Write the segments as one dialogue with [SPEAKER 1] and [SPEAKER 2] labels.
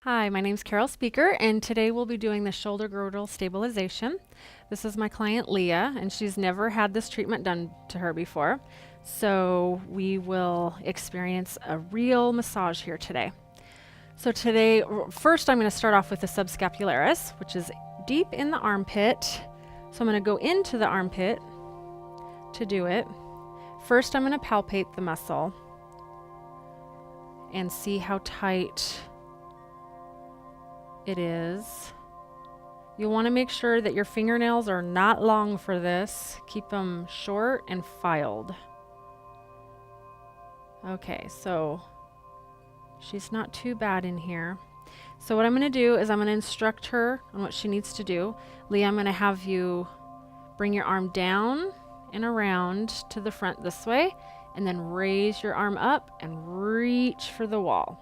[SPEAKER 1] Hi, my name is Carol Speaker, and today we'll be doing the shoulder girdle stabilization. This is my client Leah, and she's never had this treatment done to her before. So we will experience a real massage here today. So today, first I'm going to start off with the subscapularis, which is deep in the armpit. So I'm going to go into the armpit to do it. First I'm going to palpate the muscle and see how tight it is. You'll want to make sure that your fingernails are not long for this. Keep them short and filed. Okay, so she's not too bad in here. So what I'm going to do is I'm going to instruct her on what she needs to do. Leah, I'm going to have you bring your arm down and around to the front this way, and then raise your arm up and reach for the wall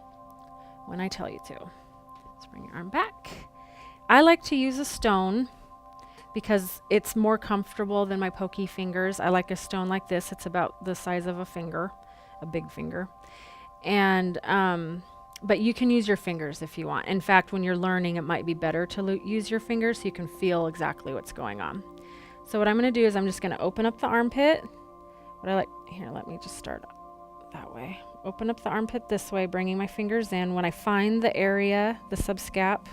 [SPEAKER 1] when I tell you to. So bring your arm back. I like to use a stone because it's more comfortable than my pokey fingers. I like a stone like this. It's about the size of a finger, a big finger. And but you can use your fingers if you want. In fact, when you're learning, it might be better to use your fingers so you can feel exactly what's going on. So what I'm going to do is I'm just going to open up the armpit. Here, let me just start that way. Open up the armpit this way, bringing my fingers in. When I find the area, the subscap,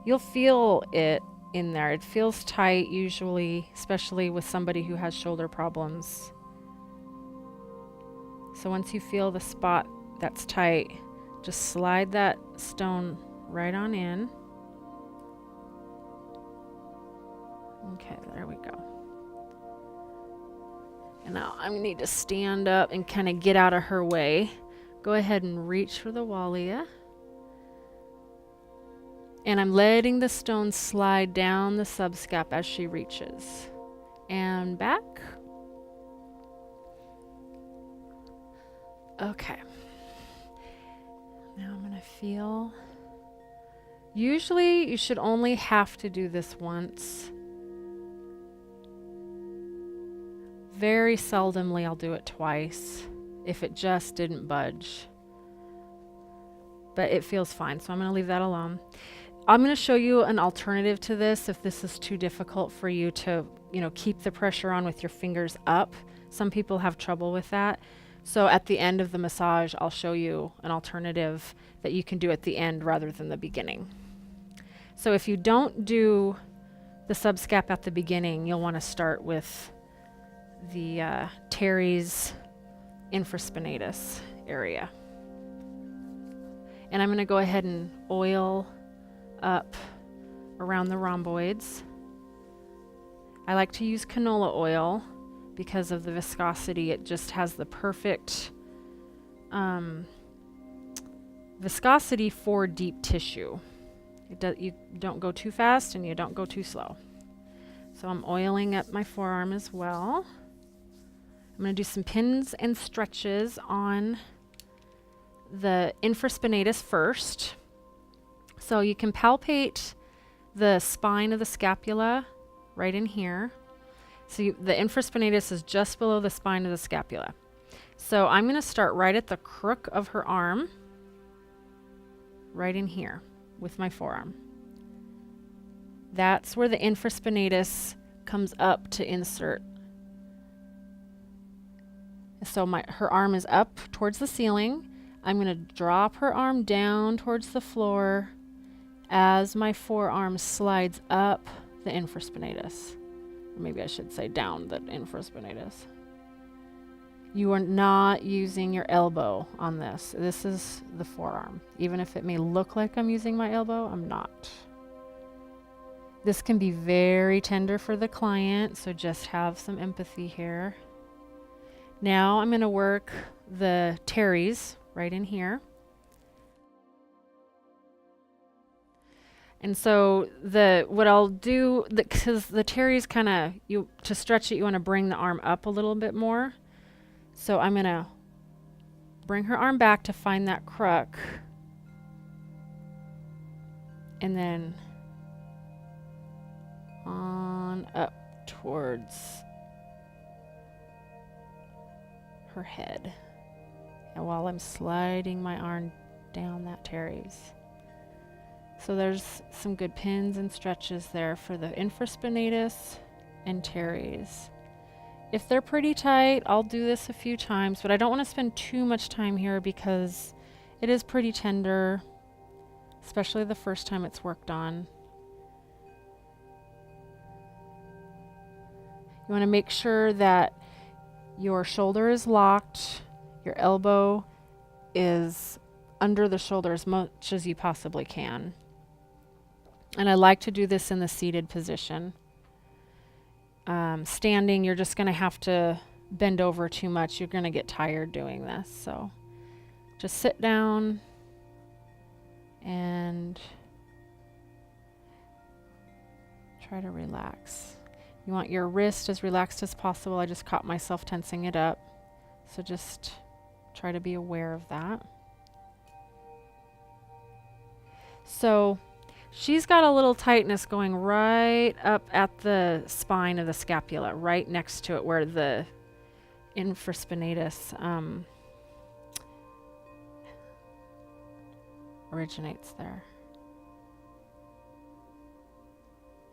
[SPEAKER 1] you'll feel it in there. It feels tight usually, especially with somebody who has shoulder problems. So once you feel the spot that's tight, just slide that stone right on in. Okay, there we go. And now I need to stand up and kind of get out of her way. Go ahead and reach for the wall, Leah. And I'm letting the stone slide down the subscap as she reaches. And back. Okay. Now I'm going to feel. Usually you should only have to do this once. Very seldomly I'll do it twice if it just didn't budge. But it feels fine, so I'm going to leave that alone. I'm going to show you an alternative to this if this is too difficult for you to, keep the pressure on with your fingers up. Some people have trouble with that. So at the end of the massage, I'll show you an alternative that you can do at the end rather than the beginning. So if you don't do the subscap at the beginning, you'll want to start with the teres infraspinatus area. And I'm going to go ahead and oil up around the rhomboids. I like to use canola oil because of the viscosity. It just has the perfect viscosity for deep tissue. You don't go too fast and you don't go too slow. So I'm oiling up my forearm as well. I'm going to do some pins and stretches on the infraspinatus first. So you can palpate the spine of the scapula right in here. So the infraspinatus is just below the spine of the scapula. So I'm going to start right at the crook of her arm, right in here with my forearm. That's where the infraspinatus comes up to insert. So her arm is up towards the ceiling. I'm going to drop her arm down towards the floor as my forearm slides up the infraspinatus. Or maybe I should say down the infraspinatus. You are not using your elbow on this. This is the forearm. Even if it may look like I'm using my elbow, I'm not. This can be very tender for the client, so just have some empathy here. Now I'm going to work the teres right in here. And so what I'll do, because the teres kind of, to stretch it, you want to bring the arm up a little bit more. So I'm going to bring her arm back to find that crook. And then on up towards her head. And while I'm sliding my arm down that teres. So there's some good pins and stretches there for the infraspinatus and teres. If they're pretty tight, I'll do this a few times, but I don't want to spend too much time here because it is pretty tender, especially the first time it's worked on. You want to make sure that your shoulder is locked, your elbow is under the shoulder as much as you possibly can. And I like to do this in the seated position. Standing, you're just going to have to bend over too much. You're going to get tired doing this. So just sit down and try to relax. You want your wrist as relaxed as possible. I just caught myself tensing it up. So just try to be aware of that. So she's got a little tightness going right up at the spine of the scapula, right next to it where the infraspinatus originates there.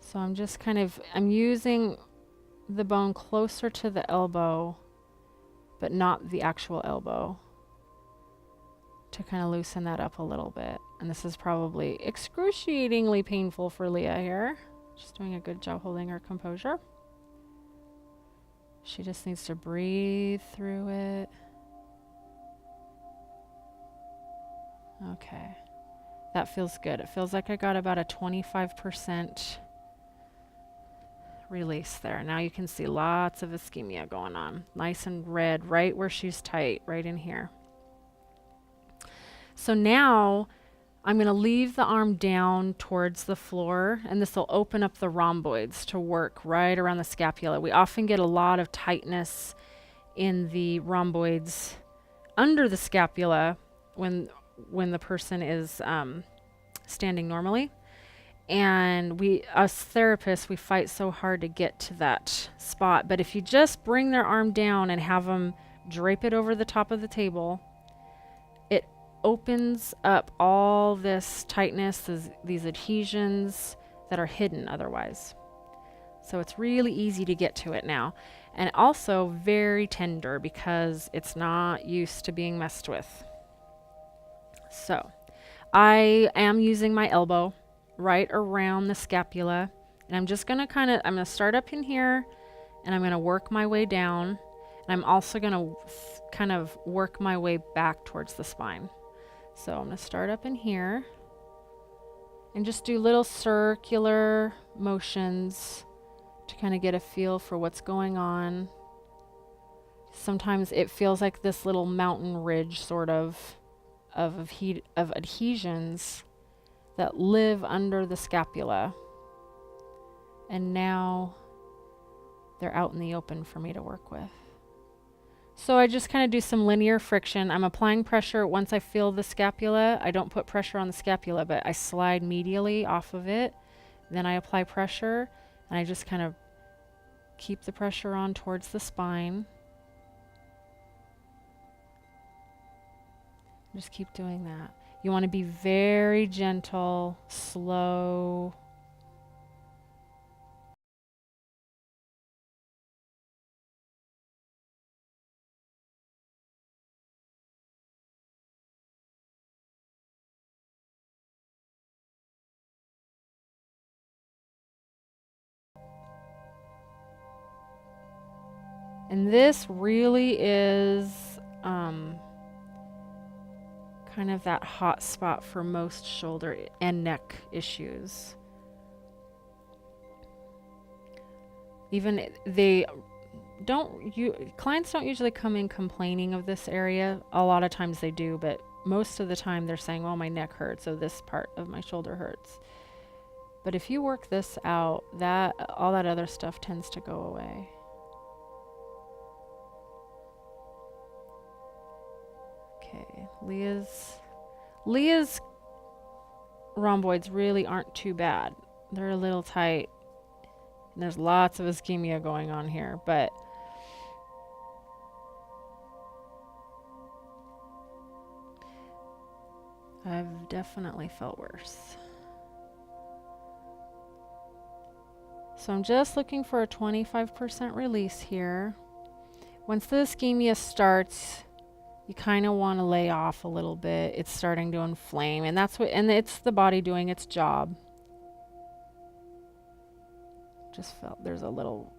[SPEAKER 1] So I'm just I'm using the bone closer to the elbow, but not the actual elbow, to kind of loosen that up a little bit. And this is probably excruciatingly painful for Leah here. She's doing a good job holding her composure. She just needs to breathe through it. Okay. That feels good. It feels like I got about a 25% release there. Now you can see lots of ischemia going on. Nice and red right where she's tight, right in here. So now I'm going to leave the arm down towards the floor, and this will open up the rhomboids to work right around the scapula. We often get a lot of tightness in the rhomboids under the scapula when the person is standing normally. And us therapists, we fight so hard to get to that spot. But if you just bring their arm down and have them drape it over the top of the table, it opens up all this tightness, these adhesions that are hidden otherwise. So it's really easy to get to it now. And also very tender because it's not used to being messed with. So I am using my elbow right around the scapula, and I'm just going to I'm going to start up in here, and I'm going to work my way down, and I'm also going to kind of work my way back towards the spine. So I'm going to start up in here and just do little circular motions to kind of get a feel for what's going on. Sometimes it feels like this little mountain ridge sort of adhesions that live under the scapula, and now they're out in the open for me to work with. So I just kind of do some linear friction. I'm applying pressure once I feel the scapula. I don't put pressure on the scapula, but I slide medially off of it. Then I apply pressure, and I just kind of keep the pressure on towards the spine. Just keep doing that. You want to be very gentle, slow. And this really is kind of that hot spot for most shoulder and neck issues. Even clients don't usually come in complaining of this area. A lot of times they do, but most of the time they're saying, "Oh, my neck hurts, so this part of my shoulder hurts." But if you work this out, all that other stuff tends to go away. Okay, Leah's rhomboids really aren't too bad. They're a little tight, and there's lots of ischemia going on here, but I've definitely felt worse. So I'm just looking for a 25% release here. Once the ischemia starts, you kind of want to lay off a little bit. It's starting to inflame, and it's the body doing its job. Just felt there's a little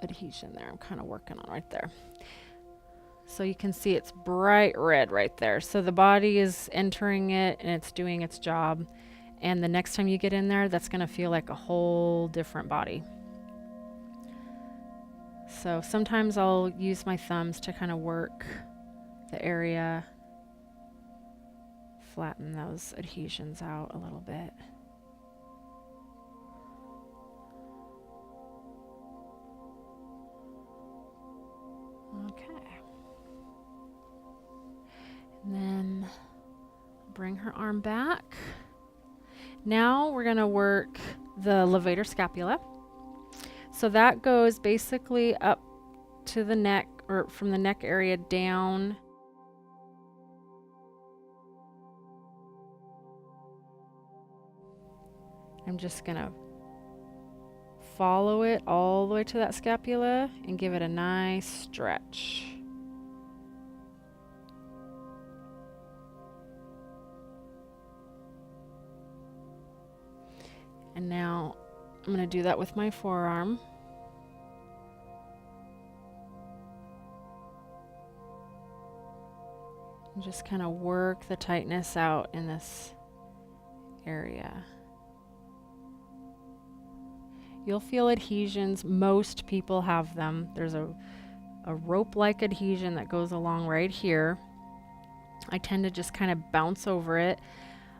[SPEAKER 1] adhesion there I'm kind of working on right there. So you can see it's bright red right there. So the body is entering it and it's doing its job. And the next time you get in there, that's going to feel like a whole different body. So sometimes I'll use my thumbs to kind of work the area, flatten those adhesions out a little bit. Okay. And then bring her arm back. Now we're going to work the levator scapula. So that goes basically up to the neck, or from the neck area down. I'm just going to follow it all the way to that scapula and give it a nice stretch. And now I'm going to do that with my forearm. And just kind of work the tightness out in this area. You'll feel adhesions. Most people have them. There's a rope-like adhesion that goes along right here. I tend to just kind of bounce over it.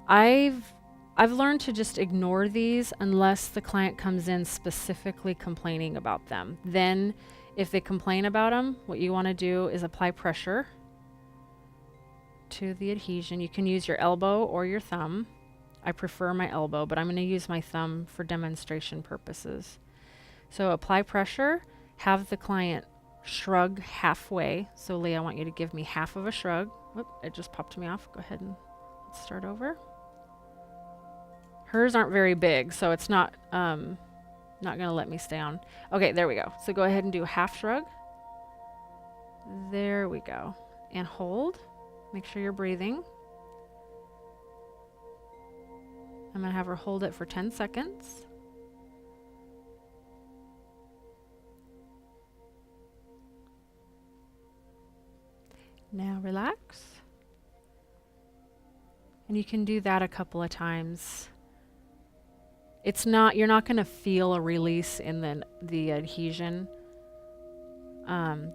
[SPEAKER 1] I've learned to just ignore these unless the client comes in specifically complaining about them. Then if they complain about them, what you want to do is apply pressure to the adhesion. You can use your elbow or your thumb. I prefer my elbow, but I'm going to use my thumb for demonstration purposes. So apply pressure, have the client shrug halfway. So Lee, I want you to give me half of a shrug. Whoop, it just popped me off. Go ahead and let's start over. Hers aren't very big, so it's not going to let me stay on. Okay, there we go. So go ahead and do half shrug. There we go. And hold. Make sure you're breathing. I'm going to have her hold it for 10 seconds. Now relax. And you can do that a couple of times. You're not going to feel a release in the adhesion.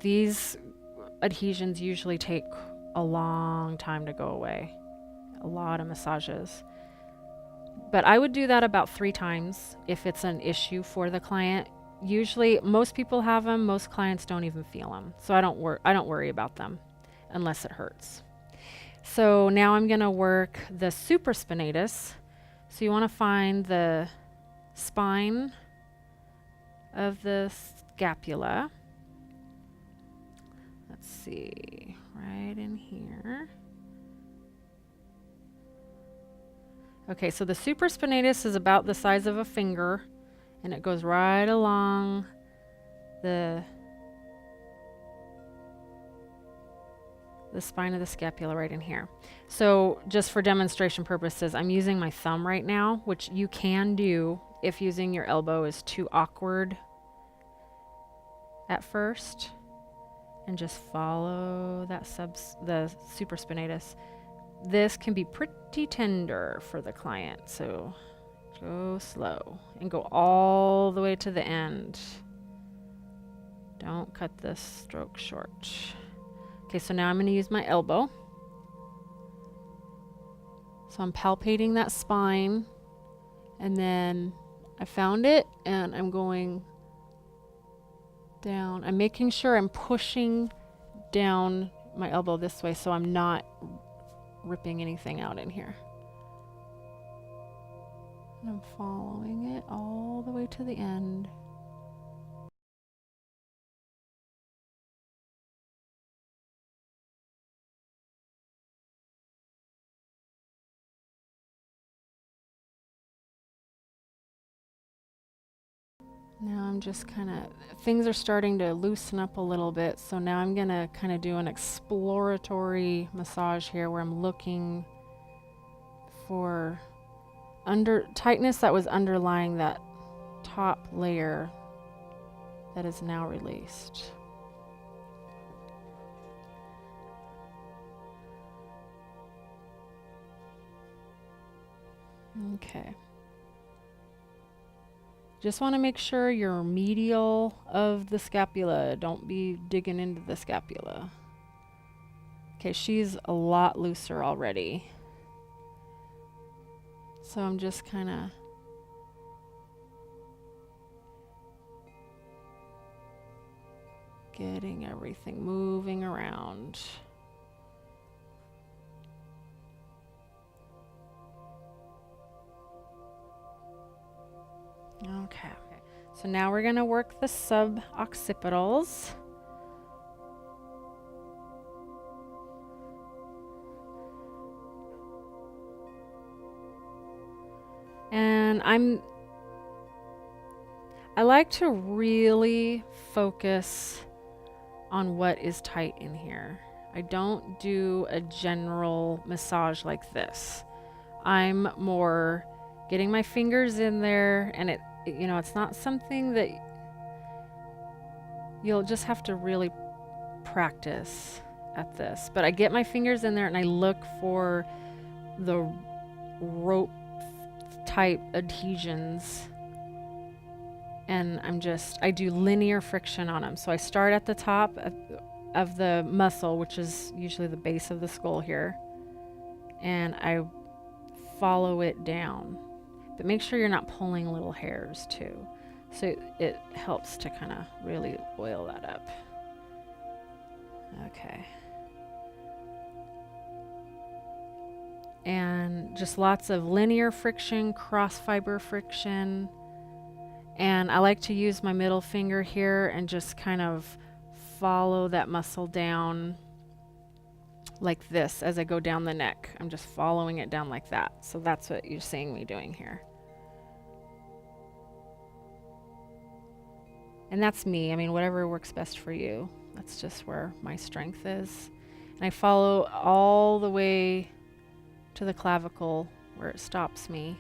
[SPEAKER 1] These adhesions usually take a long time to go away. A lot of massages. But I would do that about 3 times if it's an issue for the client. Usually, most people have them. Most clients don't even feel them. So I don't worry about them unless it hurts. So now I'm going to work the supraspinatus. So you want to find the spine of the scapula. Let's see, right in here. Okay, so the supraspinatus is about the size of a finger, and it goes right along the spine of the scapula right in here. So just for demonstration purposes, I'm using my thumb right now, which you can do if using your elbow is too awkward at first. And just follow that the supraspinatus. This can be pretty tender for the client, so go slow and go all the way to the end. Don't cut this stroke short. Okay, so now I'm going to use my elbow. So I'm palpating that spine, and then I found it, and I'm going down. I'm making sure I'm pushing down my elbow this way so I'm not ripping anything out in here. And I'm following it all the way to the end. Now I'm just kind of, things are starting to loosen up a little bit, so now I'm going to kind of do an exploratory massage here where I'm looking for tightness that was underlying that top layer that is now released. Okay. Just want to make sure you're medial of the scapula. Don't be digging into the scapula. Okay, she's a lot looser already. So I'm just kind of getting everything moving around. Okay. So now we're going to work the suboccipitals. And I like to really focus on what is tight in here. I don't do a general massage like this. I'm more getting my fingers in there, and it's not something that you'll just have to really practice at this. But I get my fingers in there and I look for the rope type adhesions, and I do linear friction on them. So I start at the top of the muscle, which is usually the base of the skull here, and I follow it down. But make sure you're not pulling little hairs too. So it helps to kind of really oil that up. Okay. And just lots of linear friction, cross fiber friction. And I like to use my middle finger here and just kind of follow that muscle down like this as I go down the neck. I'm just following it down like that. So that's what you're seeing me doing here. And that's me. I mean, whatever works best for you. That's just where my strength is. And I follow all the way to the clavicle where it stops me.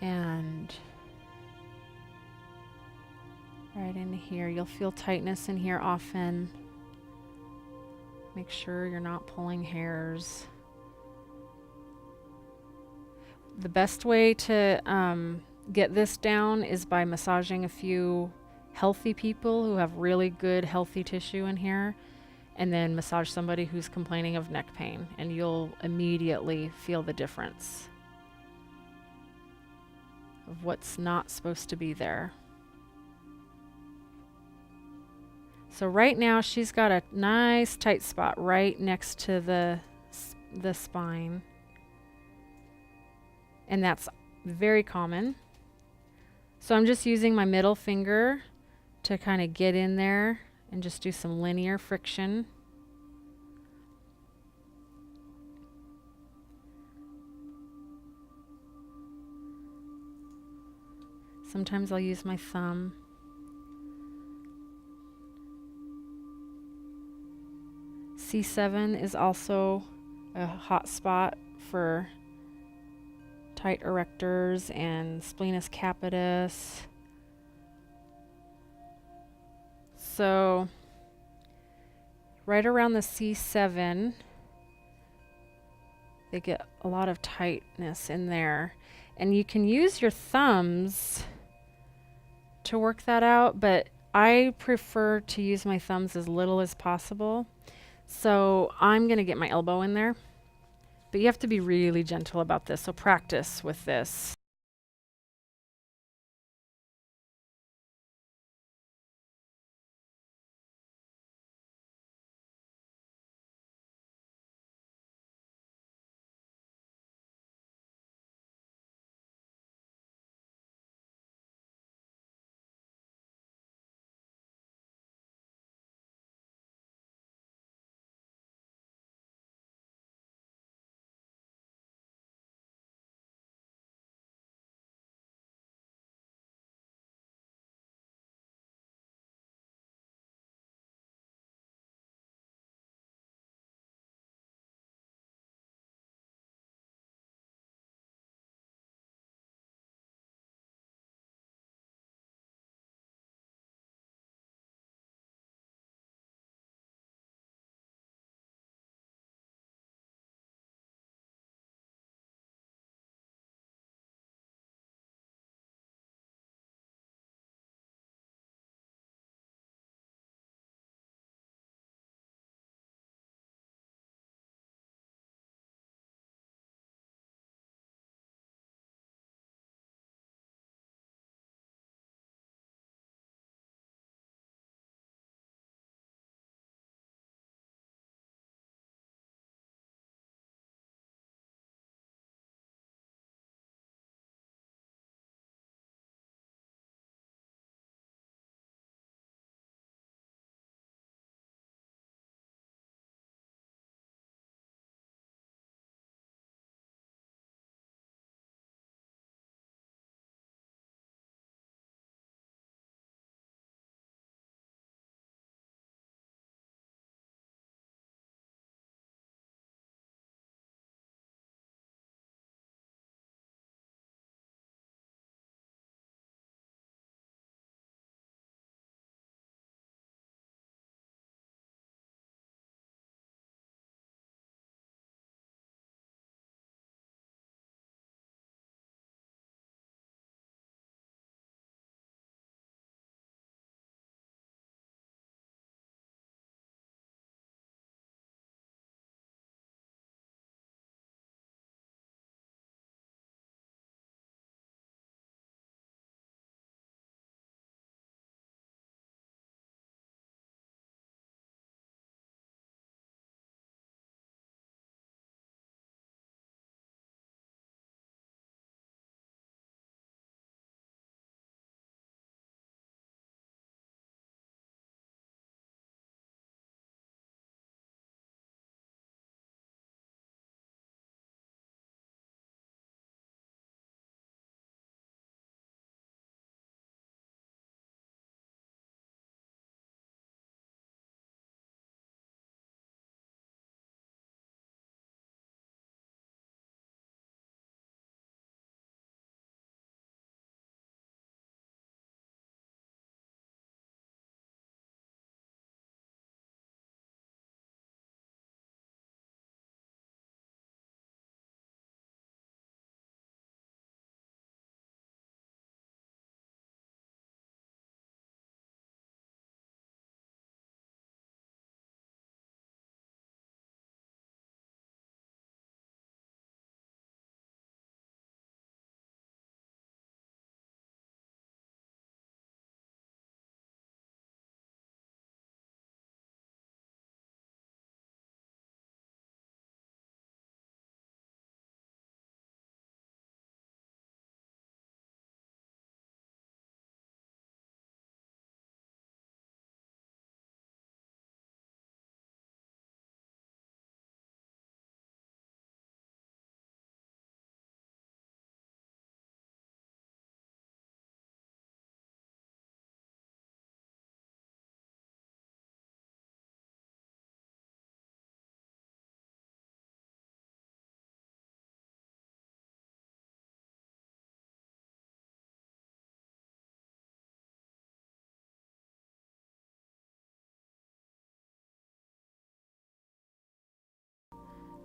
[SPEAKER 1] And right in here, you'll feel tightness in here often. Make sure you're not pulling hairs. The best way to get this down is by massaging a few healthy people who have really good healthy tissue in here, and then massage somebody who's complaining of neck pain, and you'll immediately feel the difference of what's not supposed to be there. So right now she's got a nice tight spot right next to the spine, and that's very common. So I'm just using my middle finger to kind of get in there and just do some linear friction. Sometimes I'll use my thumb. C7 is also a hot spot for tight erectors and spinatus capitis. So right around the C7, they get a lot of tightness in there. And you can use your thumbs to work that out, but I prefer to use my thumbs as little as possible. So I'm going to get my elbow in there. But you have to be really gentle about this, so practice with this.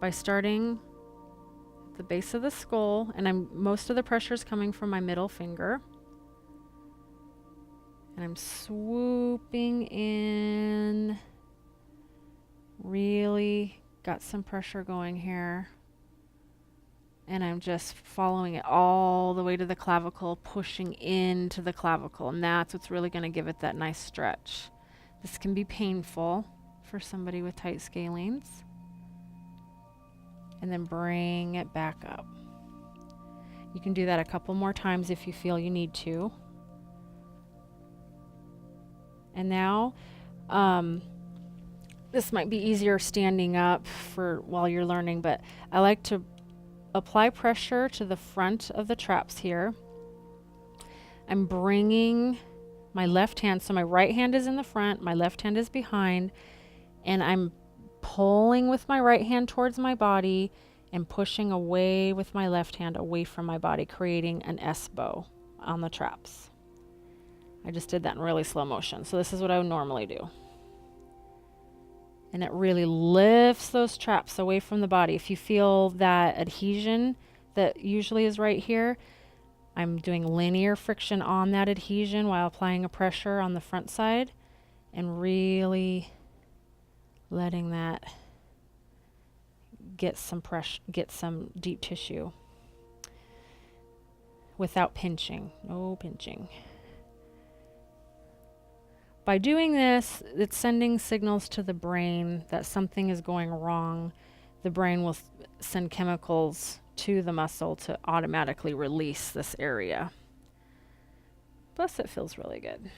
[SPEAKER 1] by starting at the base of the skull, and most of the pressure is coming from my middle finger. And I'm swooping in, really got some pressure going here. And I'm just following it all the way to the clavicle, pushing into the clavicle. And that's what's really going to give it that nice stretch. This can be painful for somebody with tight scalenes. And then bring it back up. You can do that a couple more times if you feel you need to. And now, this might be easier standing up for while you're learning, but I like to apply pressure to the front of the traps here. I'm bringing my left hand, so my right hand is in the front, my left hand is behind, and I'm pulling with my right hand towards my body and pushing away with my left hand away from my body, creating an S bow on the traps. I just did that in really slow motion, so this is what I would normally do. And it really lifts those traps away from the body. If you feel that adhesion that usually is right here, I'm doing linear friction on that adhesion while applying a pressure on the front side and really letting that get some pressure, get some deep tissue without pinching. No pinching. By doing this, it's sending signals to the brain that something is going wrong. The brain will send chemicals to the muscle to automatically release this area. Plus, it feels really good.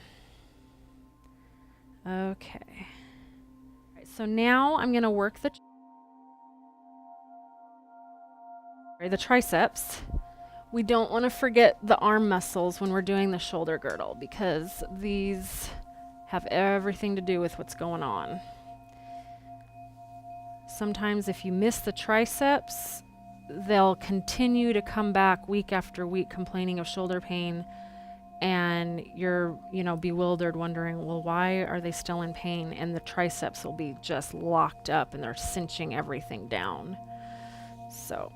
[SPEAKER 1] Okay. All right, so now I'm going to work the triceps. We don't want to forget the arm muscles when we're doing the shoulder girdle because these have everything to do with what's going on. Sometimes if you miss the triceps, they'll continue to come back week after week complaining of shoulder pain, and you're, bewildered, wondering, well, why are they still in pain? And the triceps will be just locked up and they're cinching everything down. So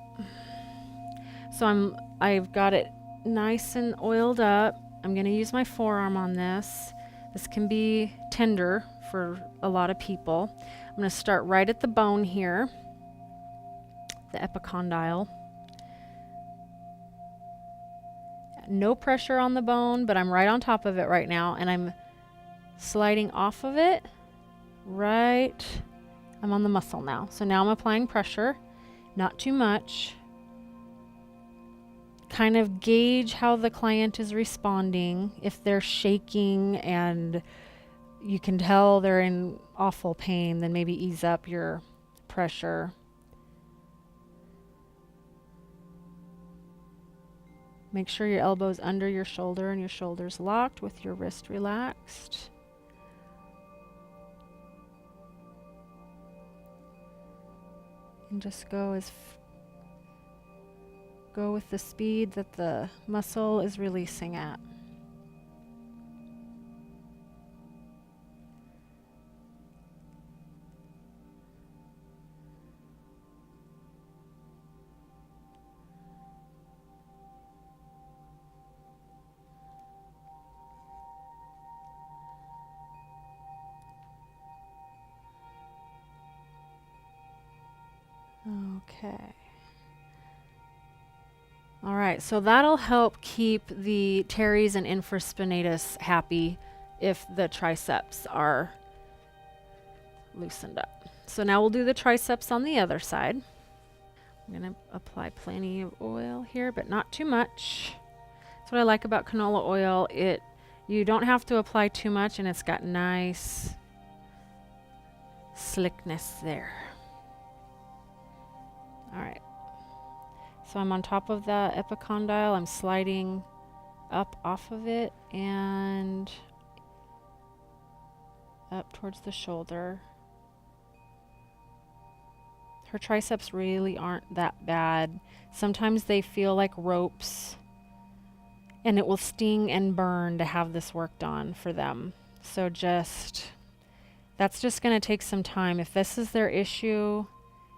[SPEAKER 1] I've got it nice and oiled up. I'm going to use my forearm on this. This can be tender for a lot of people. I'm going to start right at the bone here, the epicondyle. No pressure on the bone, but I'm right on top of it right now, and I'm sliding off of it. Right, I'm on the muscle now. So now I'm applying pressure, not too much. Kind of gauge how the client is responding. If they're shaking and you can tell they're in awful pain, then maybe ease up your pressure. Make sure your elbow's under your shoulder and your shoulders locked with your wrist relaxed. And just go with the speed that the muscle is releasing at. Okay. All right, so that'll help keep the teres and infraspinatus happy if the triceps are loosened up. So now we'll do the triceps on the other side. I'm going to apply plenty of oil here, but not too much. That's what I like about canola oil. You don't have to apply too much, and it's got nice slickness there. All right. So I'm on top of the epicondyle. I'm sliding up off of it and up towards the shoulder. Her triceps really aren't that bad. Sometimes they feel like ropes, and it will sting and burn to have this worked on for them. So that's just going to take some time. If this is their issue,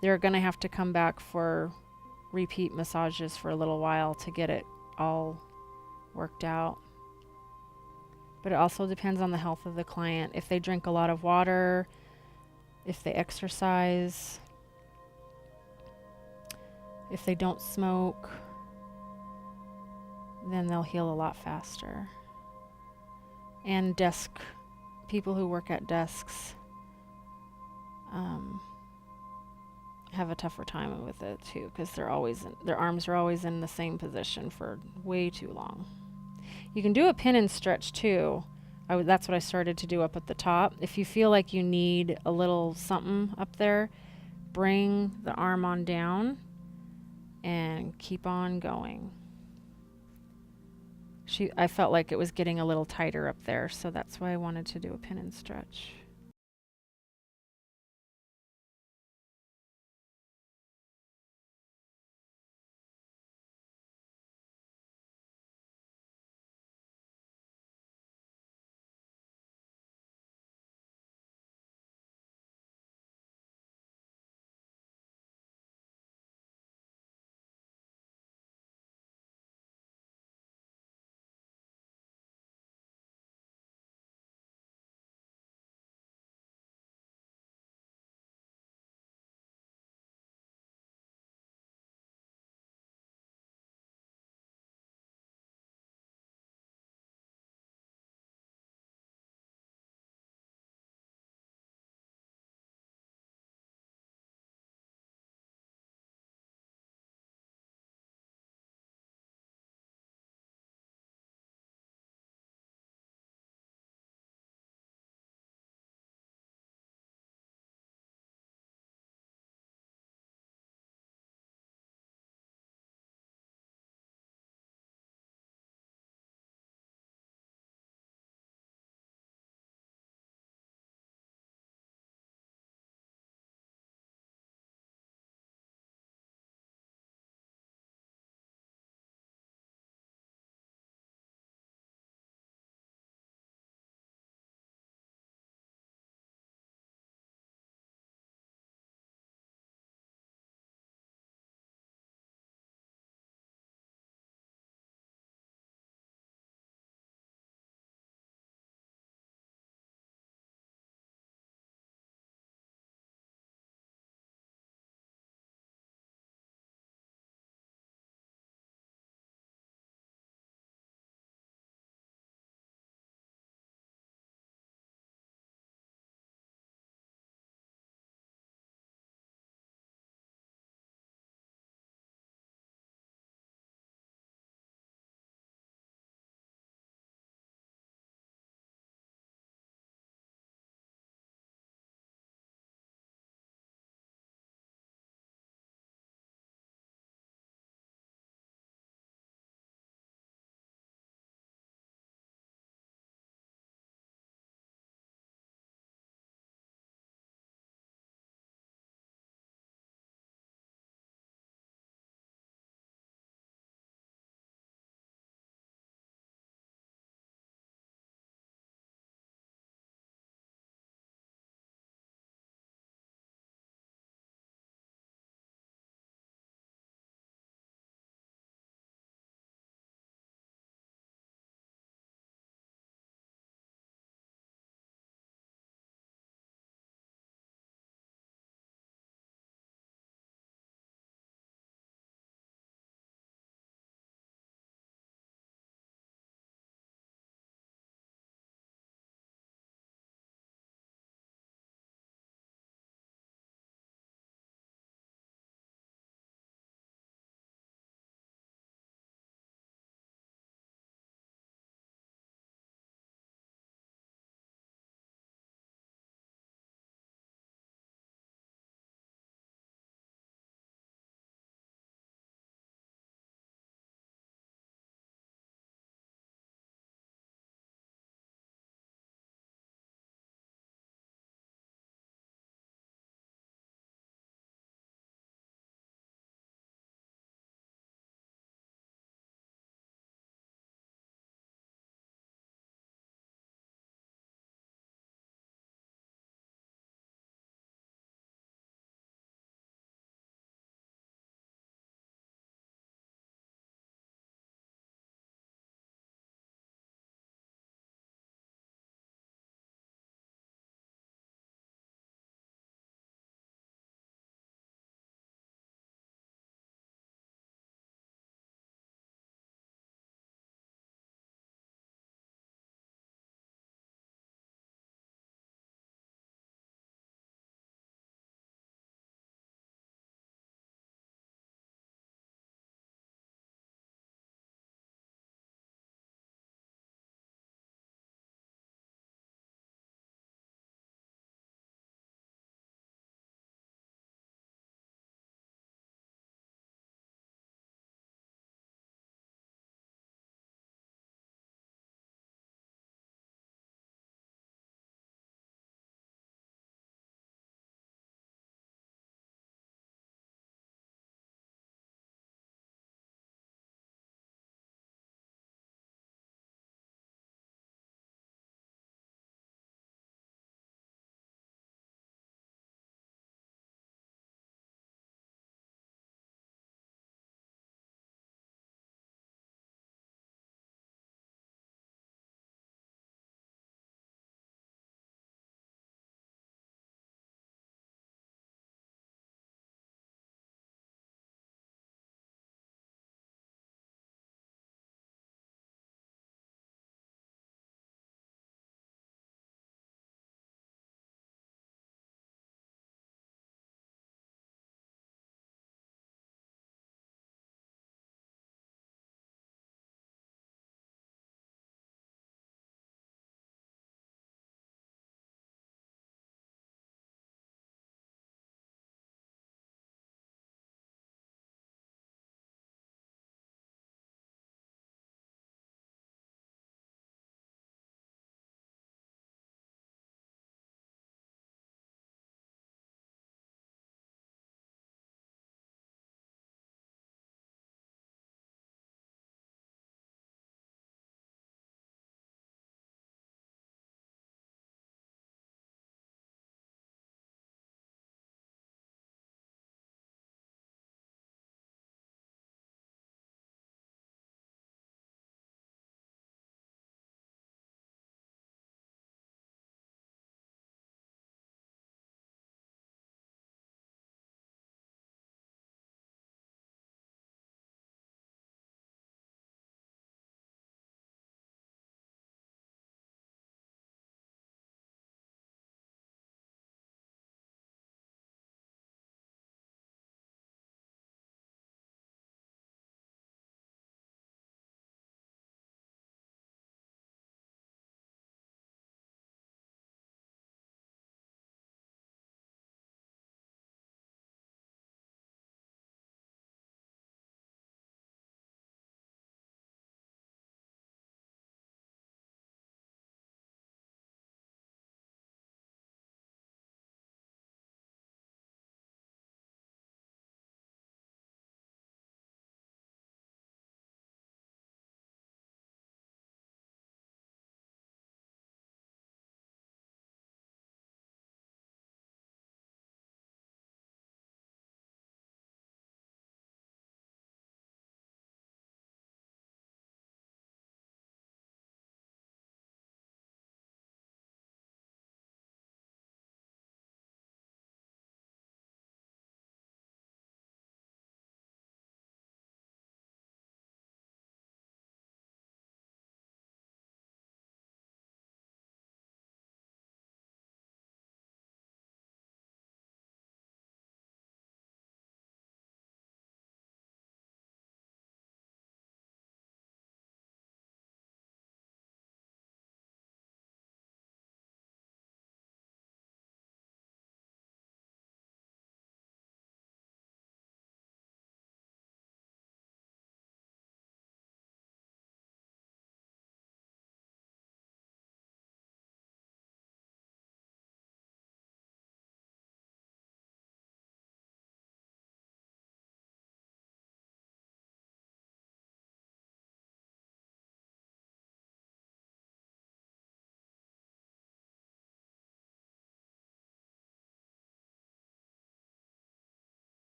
[SPEAKER 1] they're going to have to come back for repeat massages for a little while to get it all worked out. But it also depends on the health of the client. If they drink a lot of water, if they exercise, if they don't smoke, then they'll heal a lot faster. And people who work at desks have a tougher time with it too, because their arms are always in the same position for way too long. You can do a pin and stretch too. That's what I started to do up at the top. If you feel like you need a little something up there, bring the arm on down and keep on going. I felt like it was getting a little tighter up there, so that's why I wanted to do a pin and stretch.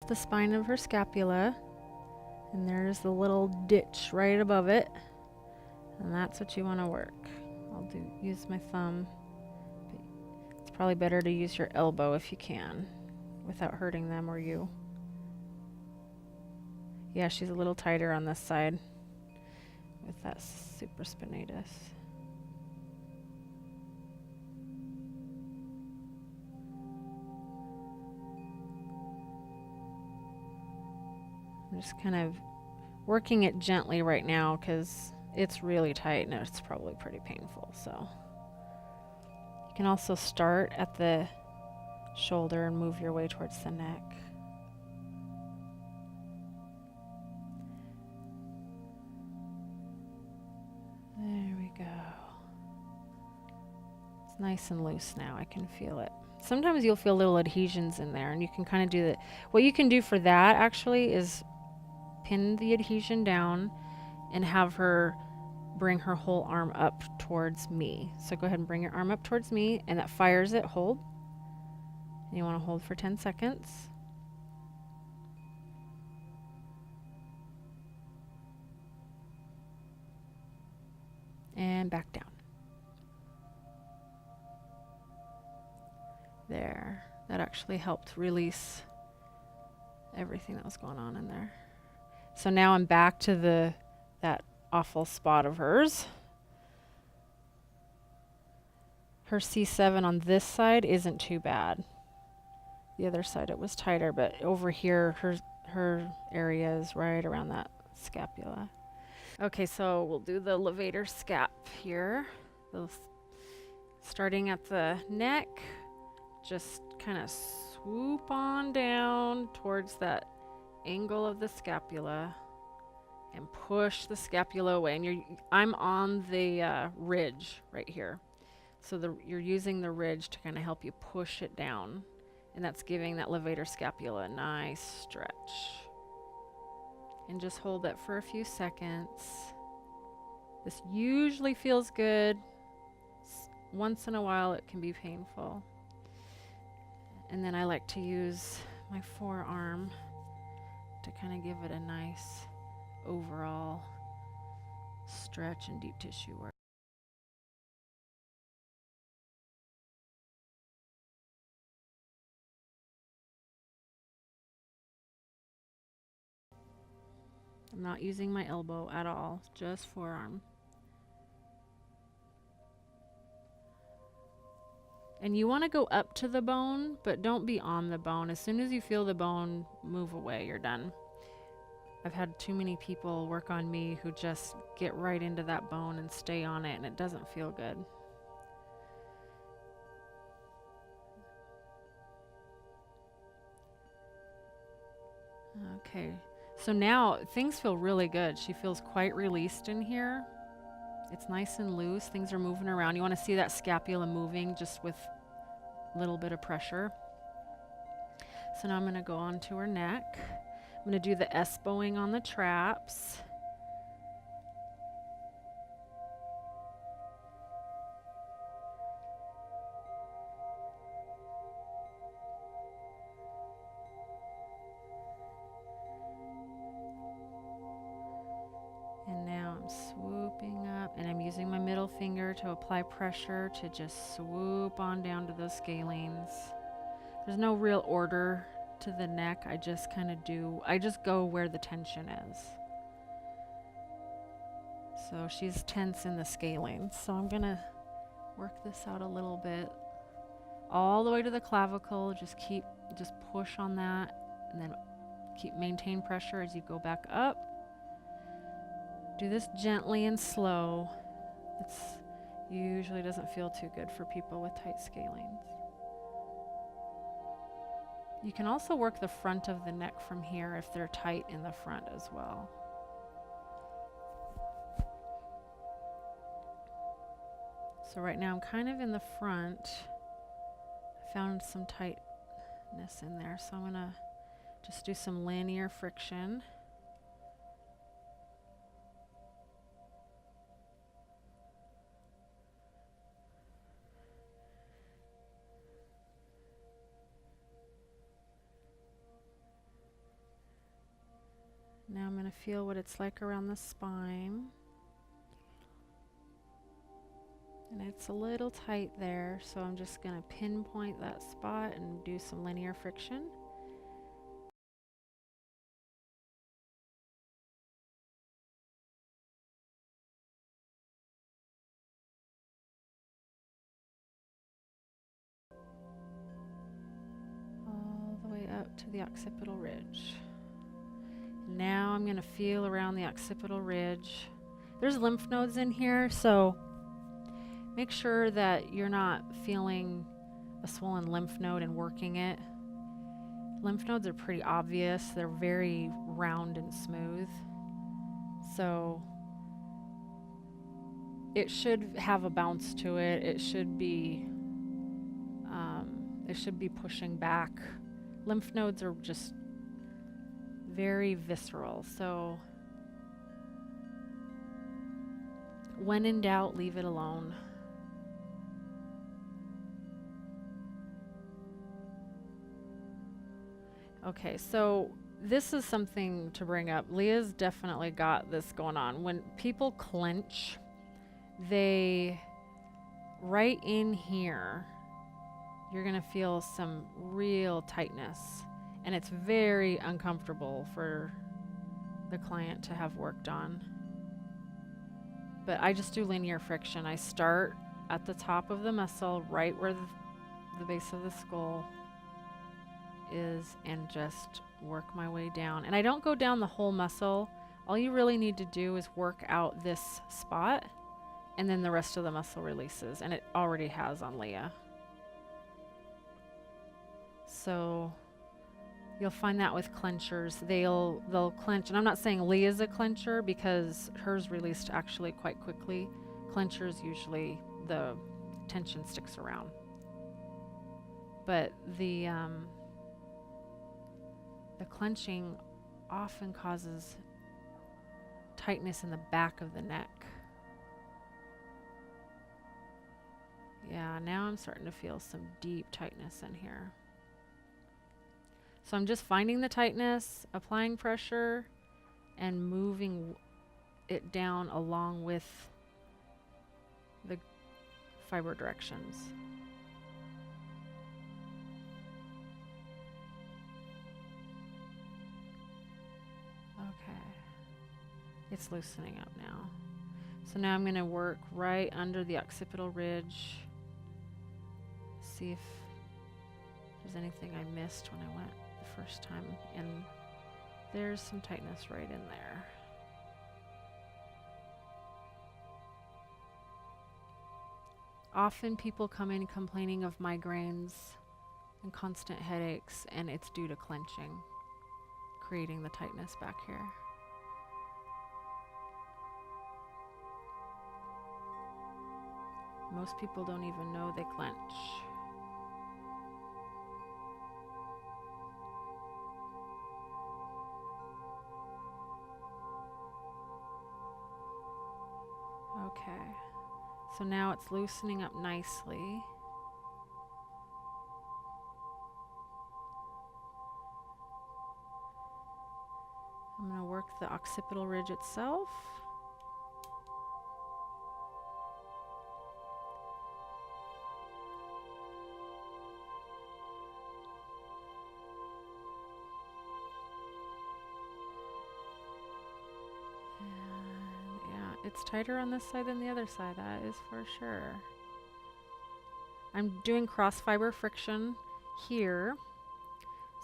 [SPEAKER 1] the spine of her scapula, and there's the little ditch right above it, and that's what you want to work. I'll use my thumb, but it's probably better to use your elbow if you can, without hurting them or you. Yeah, she's a little tighter on this side with that supraspinatus. I'm just kind of working it gently right now because it's really tight and it's probably pretty painful. So you can also start at the shoulder and move your way towards the neck. There we go. It's nice and loose now. I can feel it. Sometimes you'll feel little adhesions in there, and you can kind of do that. What you can do for that actually is pin the adhesion down and have her bring her whole arm up towards me. So go ahead and bring your arm up towards me, and that fires it. Hold. And you want to hold for 10 seconds. And back down. There. That actually helped release everything that was going on in there. So now I'm back to that awful spot of hers. Her C7 on this side isn't too bad. The other side it was tighter, but over here her area is right around that scapula. Okay, so we'll do the levator scap here. Starting at the neck, just kind of swoop on down towards that angle of the scapula and push the scapula away. And I'm on the ridge right here. So you're using the ridge to kind of help you push it down. And that's giving that levator scapula a nice stretch. And just hold that for a few seconds. This usually feels good. Once in a while it can be painful. And then I like to use my forearm to kind of give it a nice overall stretch and deep tissue work. I'm not using my elbow at all, just forearm. And you want to go up to the bone, but don't be on the bone. As soon as you feel the bone move away, you're done. I've had too many people work on me who just get right into that bone and stay on it, and it doesn't feel good. Okay, so now things feel really good. She feels quite released in here. It's nice and loose. Things are moving around. You want to see that scapula moving just with a little bit of pressure. So now I'm going to go on to her neck. I'm going to do the S-bowing on the traps. And now I'm swooping up, and I'm using my middle finger to apply pressure to just swoop on down to those scalenes. There's no real order to the neck. I just go where the tension is. So she's tense in the scalenes. So I'm gonna work this out a little bit. All the way to the clavicle. Just push on that, and then maintain pressure as you go back up. Do this gently and slow. It usually doesn't feel too good for people with tight scalenes. You can also work the front of the neck from here if they're tight in the front as well. So right now I'm kind of in the front. I found some tightness in there, so I'm gonna just do some linear friction. to feel what it's like around the spine. And it's a little tight there, so I'm just going to pinpoint that spot and do some linear friction. All the way up to the occipital ridge. Now I'm going to feel around the occipital ridge. There's lymph nodes in here, so make sure that you're not feeling a swollen lymph node and working it. Lymph nodes are pretty obvious. They're very round and smooth. So it should have a bounce to it. It should be pushing back. Lymph nodes are just very visceral. So when in doubt, leave it alone. Okay, so this is something to bring up. Leah's definitely got this going on. When people clench, they, right in here, you're gonna feel some real tightness, and it's very uncomfortable for the client to have worked on. But I just do linear friction. I start at the top of the muscle, right where the base of the skull is, and just work my way down. And I don't go down the whole muscle. All you really need to do is work out this spot, and then the rest of the muscle releases, and it already has on Leah. So you'll find that with clenchers. They'll clench, and I'm not saying Leah's a clencher because hers released actually quite quickly. Clenchers, usually the tension sticks around. But the clenching often causes tightness in the back of the neck. Yeah, now I'm starting to feel some deep tightness in here. So I'm just finding the tightness, applying pressure, and moving it down along with the fiber directions. Okay, it's loosening up now. So now I'm going to work right under the occipital ridge. See if there's anything I missed when I went the first time. And there's some tightness right in there. Often people come in complaining of migraines and constant headaches, and it's due to clenching, creating the tightness back here. Most people don't even know they clench. Okay, so now it's loosening up nicely. I'm going to work the occipital ridge itself. It's tighter on this side than the other side, that is for sure. I'm doing cross fiber friction here,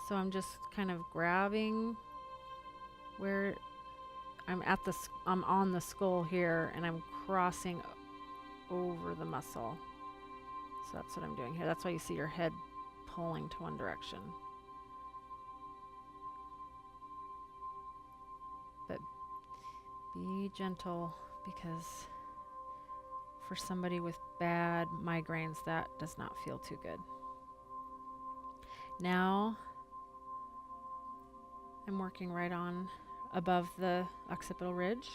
[SPEAKER 1] so I'm just kind of grabbing where I'm on the skull here, and I'm crossing over the muscle. So that's what I'm doing here. That's why you see your head pulling to one direction. But be gentle, because for somebody with bad migraines, that does not feel too good. Now I'm working right on above the occipital ridge.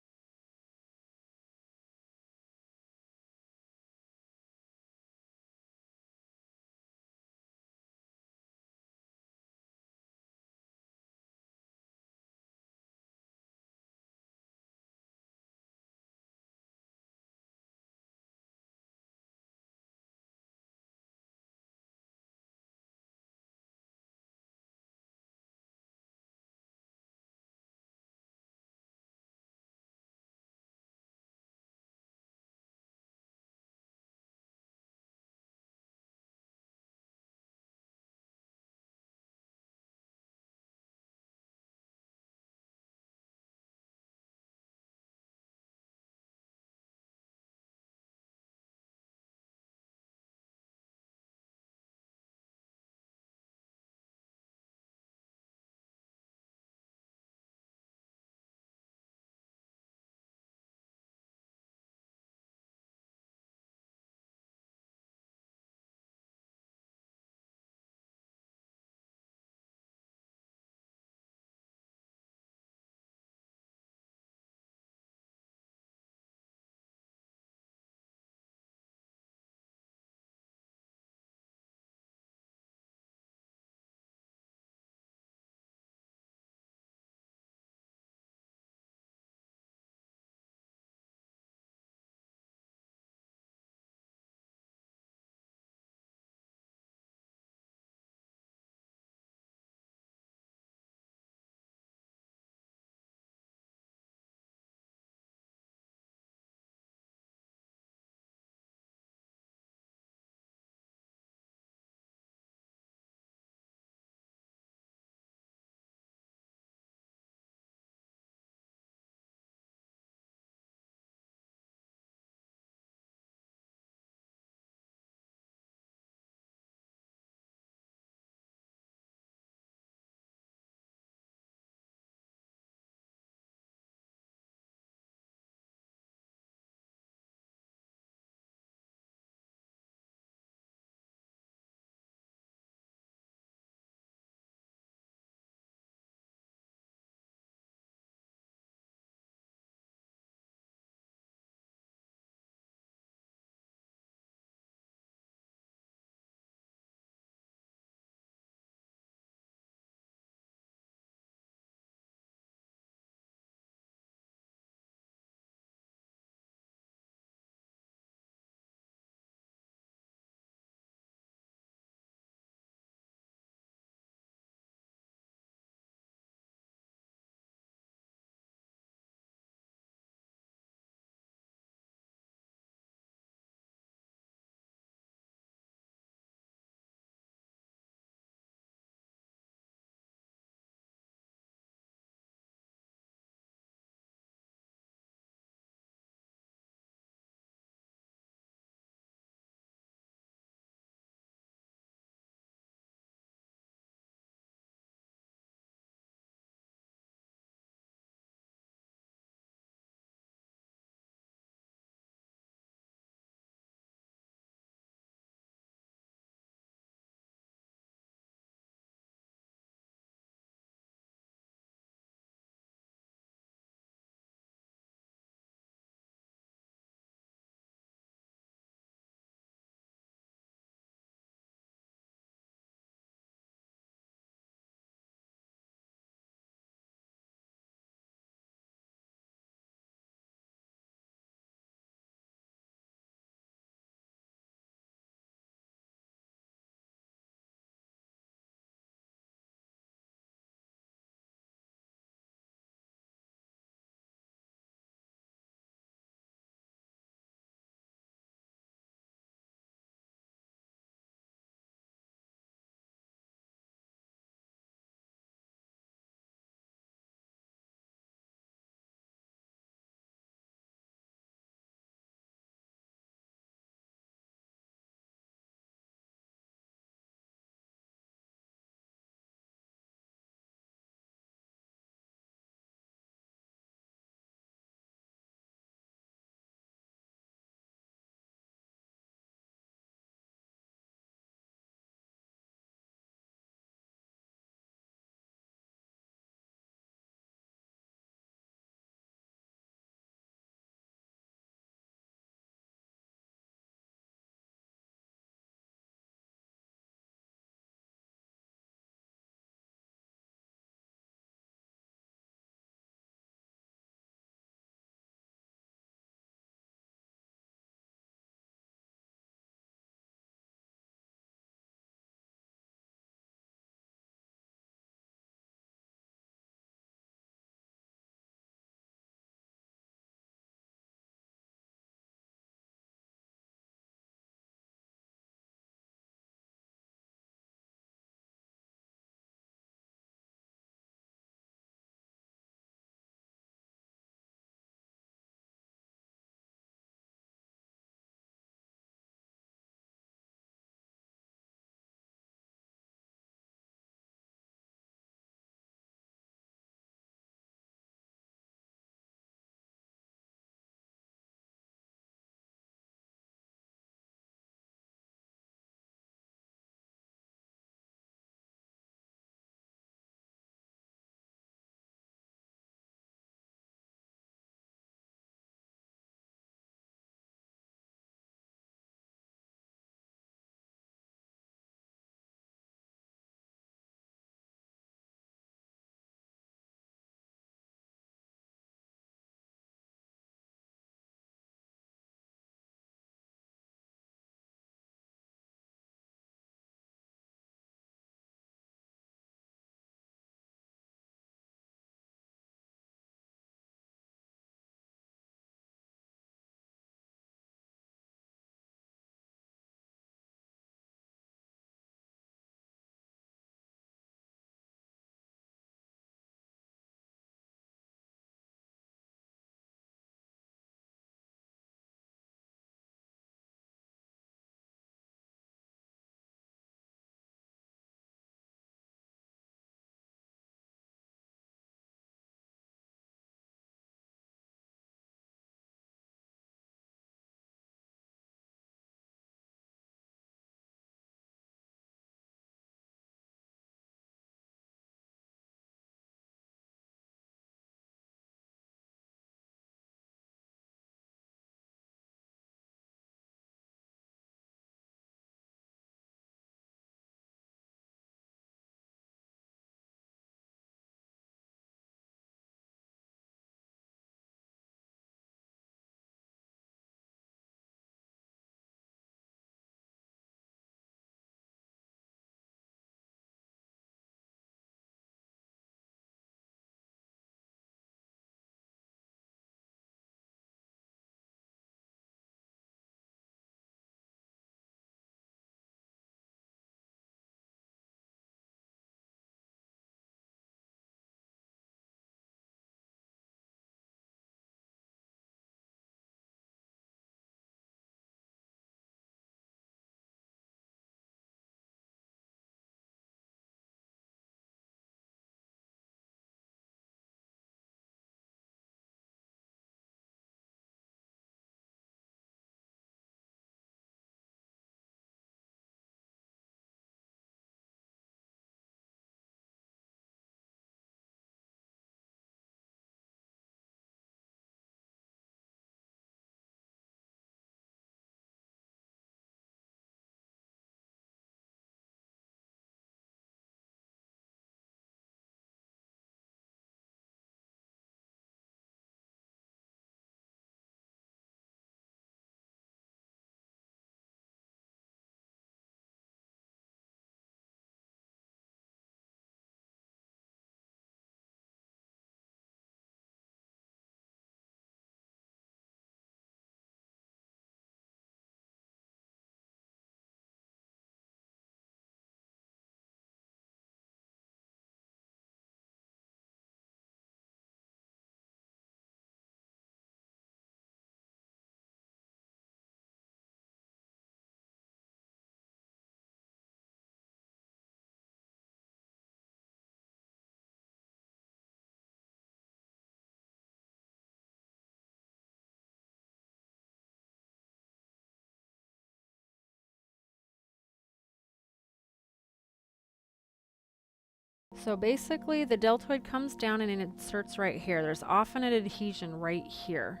[SPEAKER 1] So basically the deltoid comes down and it inserts right here. There's often an adhesion right here.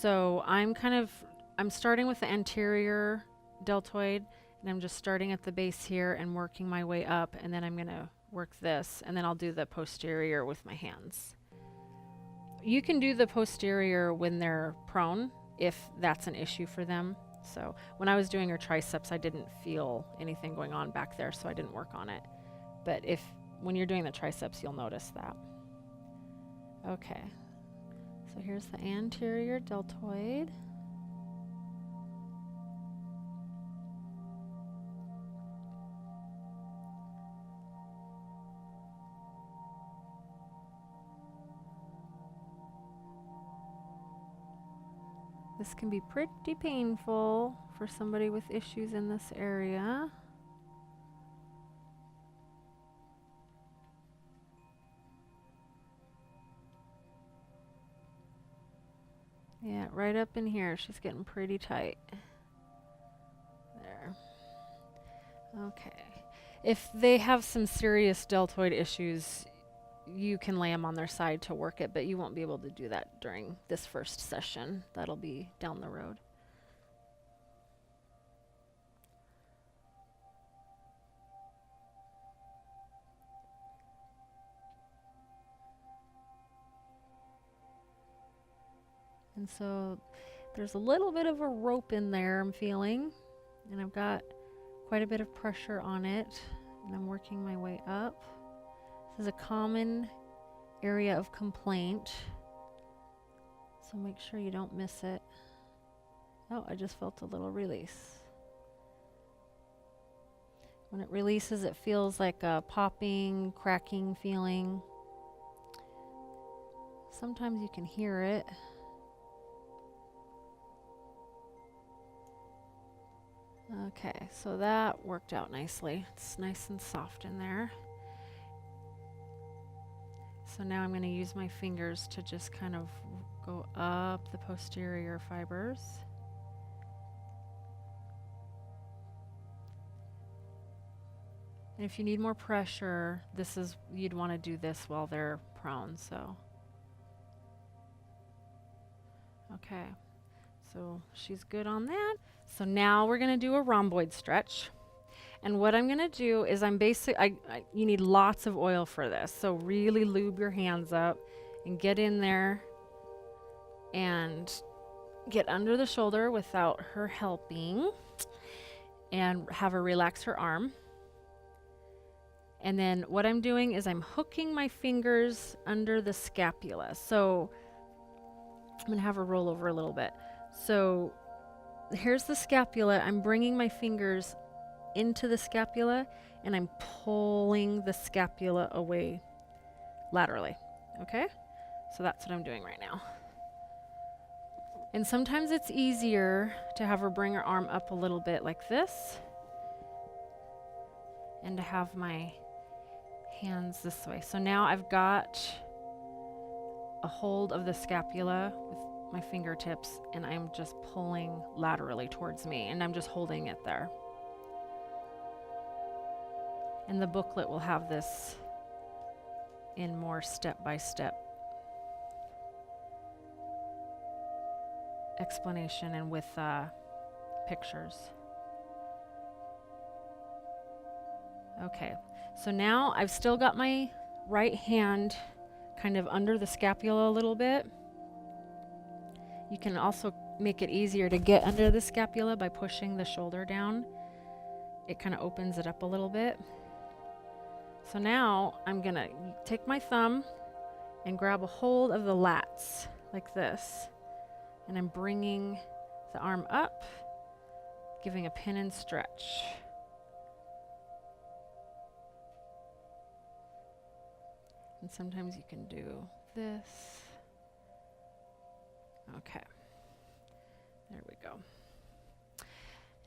[SPEAKER 1] So I'm starting with the anterior deltoid, and I'm just starting at the base here and working my way up, and then I'm going to work this, and then I'll do the posterior with my hands. You can do the posterior when they're prone if that's an issue for them. So when I was doing her triceps, I didn't feel anything going on back there, so I didn't work on it. But when you're doing the triceps, you'll notice that. Okay, so here's the anterior deltoid. This can be pretty painful for somebody with issues in this area. Yeah, right up in here, she's getting pretty tight. There. Okay. If they have some serious deltoid issues, you can lay them on their side to work it, but you won't be able to do that during this first session. That'll be down the road. And so there's a little bit of a rope in there I'm feeling, and I've got quite a bit of pressure on it, and I'm working my way up. This is a common area of complaint, so make sure you don't miss it. Oh, I just felt a little release. When it releases, it feels like a popping, cracking feeling. Sometimes you can hear it. Okay, so that worked out nicely. It's nice and soft in there. So now I'm going to use my fingers to just kind of go up the posterior fibers. And if you need more pressure, you'd want to do this while they're prone, so. Okay, so she's good on that. So now we're going to do a rhomboid stretch. And what I'm going to do is you need lots of oil for this. So really lube your hands up and get in there and get under the shoulder without her helping, and have her relax her arm. And then what I'm doing is I'm hooking my fingers under the scapula. So I'm going to have her roll over a little bit. So here's the scapula. I'm bringing my fingers into the scapula, and I'm pulling the scapula away laterally. Okay? So that's what I'm doing right now. And sometimes it's easier to have her bring her arm up a little bit like this, and to have my hands this way. So now I've got a hold of the scapula with my fingertips, and I'm just pulling laterally towards me, and I'm just holding it there. And the booklet will have this in more step-by-step explanation and with pictures. Okay, so now I've still got my right hand kind of under the scapula a little bit. You can also make it easier to get under the scapula by pushing the shoulder down. It kind of opens it up a little bit. So now I'm gonna take my thumb and grab a hold of the lats like this, and I'm bringing the arm up, giving a pin and stretch. And sometimes you can do this. Okay, there we go.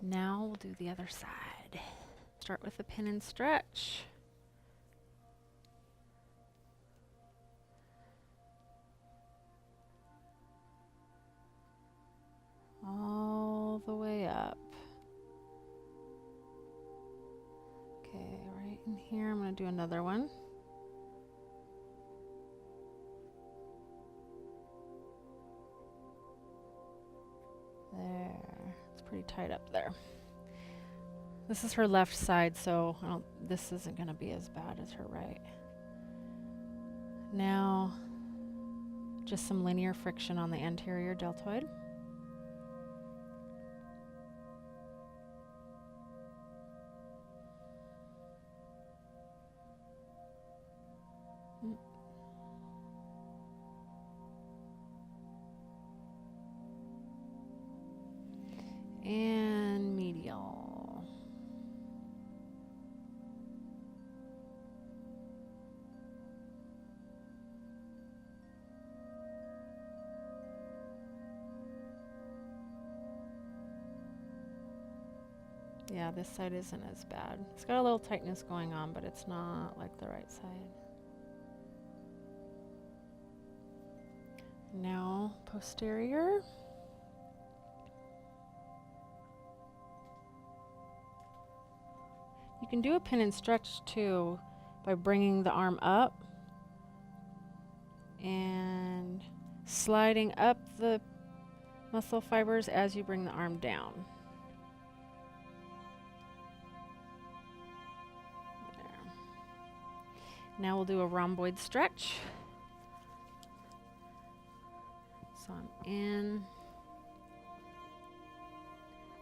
[SPEAKER 1] Now we'll do the other side. Start with a pin and stretch. All the way up. Okay, right in here, I'm going to do another one. pretty tight up there. This is her left side, so this isn't going to be as bad as her right. Now, just some linear friction on the anterior deltoid. And medial. Yeah, this side isn't as bad. It's got a little tightness going on, but it's not like the right side. Now, posterior. You can do a pin and stretch too by bringing the arm up and sliding up the muscle fibers as you bring the arm down. There. Now we'll do a rhomboid stretch. So I'm in.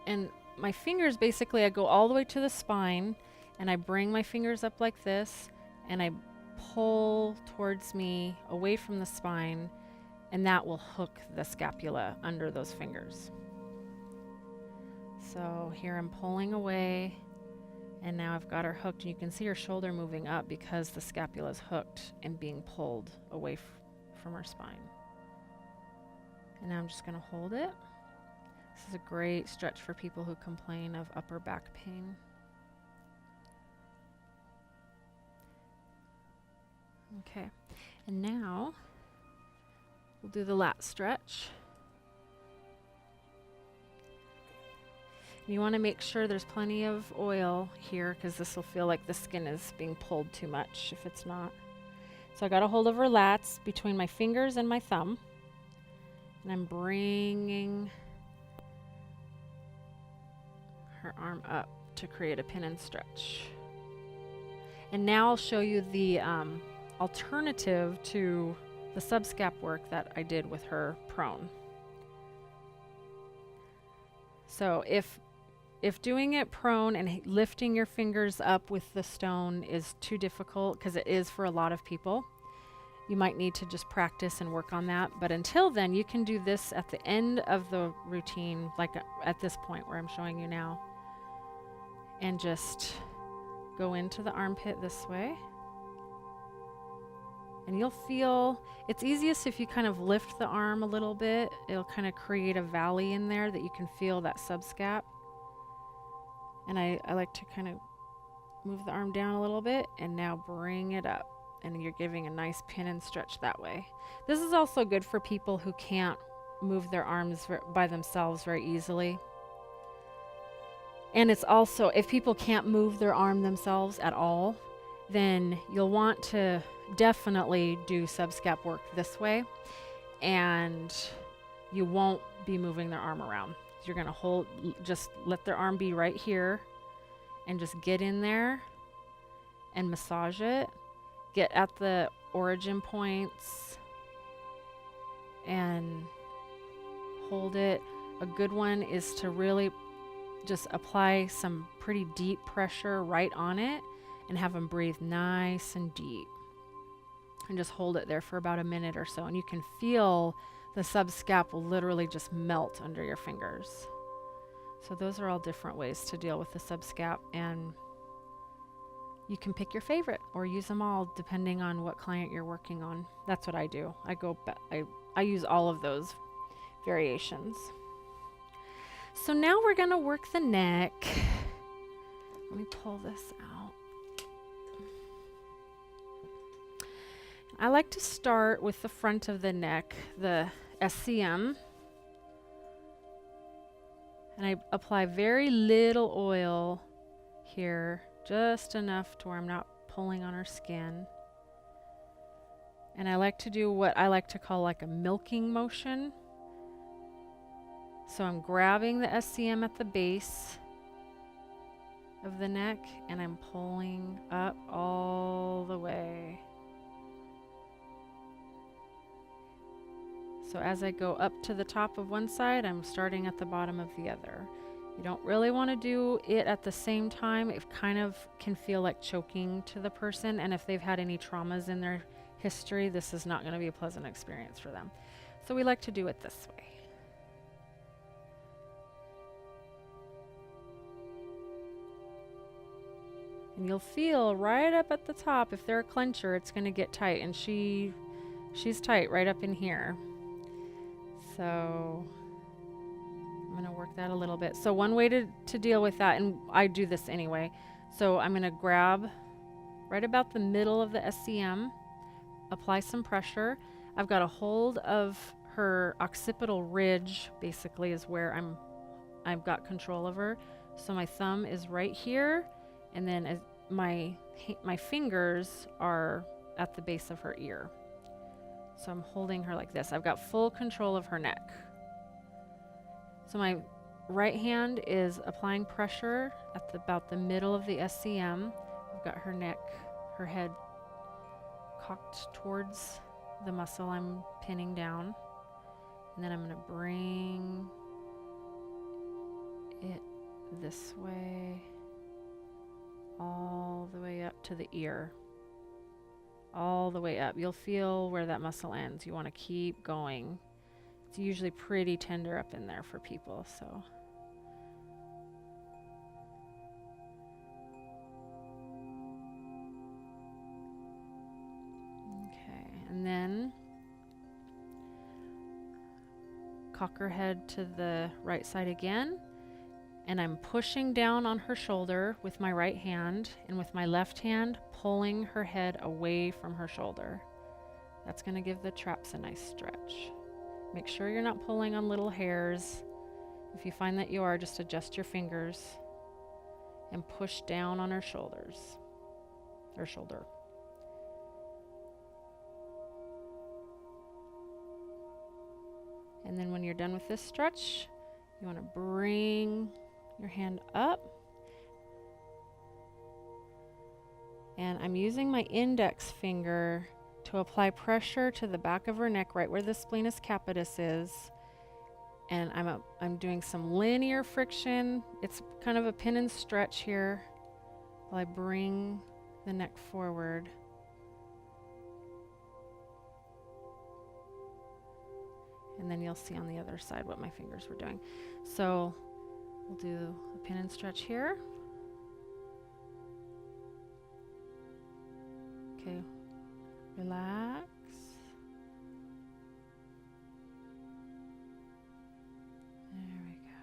[SPEAKER 1] And my fingers, basically, I go all the way to the spine, and I bring my fingers up like this, and I pull towards me away from the spine, and that will hook the scapula under those fingers. So here I'm pulling away, and now I've got her hooked, and you can see her shoulder moving up because the scapula is hooked and being pulled away from her spine. And now I'm just going to hold it. This is a great stretch for people who complain of upper back pain. Okay, and now we'll do the lat stretch. You want to make sure there's plenty of oil here because this will feel like the skin is being pulled too much if it's not. So I got a hold of her lats between my fingers and my thumb, and I'm bringing her arm up to create a pin and stretch. And now I'll show you the alternative to the subscap work that I did with her prone. So if doing it prone and lifting your fingers up with the stone is too difficult, because it is for a lot of people, you might need to just practice and work on that. But until then, you can do this at the end of the routine, like at this point where I'm showing you now, and just go into the armpit this way. And you'll feel, it's easiest if you kind of lift the arm a little bit. It'll kind of create a valley in there that you can feel that subscap. And I like to kind of move the arm down a little bit and now bring it up. And you're giving a nice pin and stretch that way. This is also good for people who can't move their arms by themselves very easily. And it's also, if people can't move their arm themselves at all, then you'll want to definitely do subscap work this way, and you won't be moving their arm around. You're going to hold, just let their arm be right here, and just get in there and massage it. Get at the origin points and hold it. A good one is to really just apply some pretty deep pressure right on it and have them breathe nice and deep. And just hold it there for about a minute or so. And you can feel the subscap will literally just melt under your fingers. So those are all different ways to deal with the subscap. And you can pick your favorite or use them all depending on what client you're working on. That's what I do. I use all of those variations. So now we're going to work the neck. Let me pull this out. I like to start with the front of the neck, the SCM. And I apply very little oil here, just enough to where I'm not pulling on her skin. And I like to do what I like to call like a milking motion. So I'm grabbing the SCM at the base of the neck and I'm pulling up all the way. So as I go up to the top of one side, I'm starting at the bottom of the other. You don't really want to do it at the same time. It kind of can feel like choking to the person, and if they've had any traumas in their history, this is not going to be a pleasant experience for them. So we like to do it this way. And you'll feel right up at the top, if they're a clencher, it's going to get tight, and she's tight right up in here. So I'm going to work that a little bit. So one way to deal with that, and I do this anyway, so I'm going to grab right about the middle of the SCM, apply some pressure. I've got a hold of her occipital ridge, basically, is where I've got control of her. So my thumb is right here, and then as my fingers are at the base of her ear. So I'm holding her like this. I've got full control of her neck. So my right hand is applying pressure at about the middle of the SCM. I've got her neck, her head cocked towards the muscle I'm pinning down. And then I'm going to bring it this way, all the way up to the ear. All the way up. You'll feel where that muscle ends. You want to keep going. It's usually pretty tender up in there for people, so. Okay, and then cock her head to the right side again, and I'm pushing down on her shoulder with my right hand, and with my left hand pulling her head away from her shoulder. That's going to give the traps a nice stretch. Make sure you're not pulling on little hairs. If you find that you are, just adjust your fingers and push down on her shoulders, or shoulder. And then when you're done with this stretch, you want to bring your hand up. And I'm using my index finger to apply pressure to the back of her neck, right where the spinatus capitis is. And I'm doing some linear friction. It's kind of a pin and stretch here while I bring the neck forward. And then you'll see on the other side what my fingers were doing. So we'll do a pin and stretch here. Okay, relax. There we go.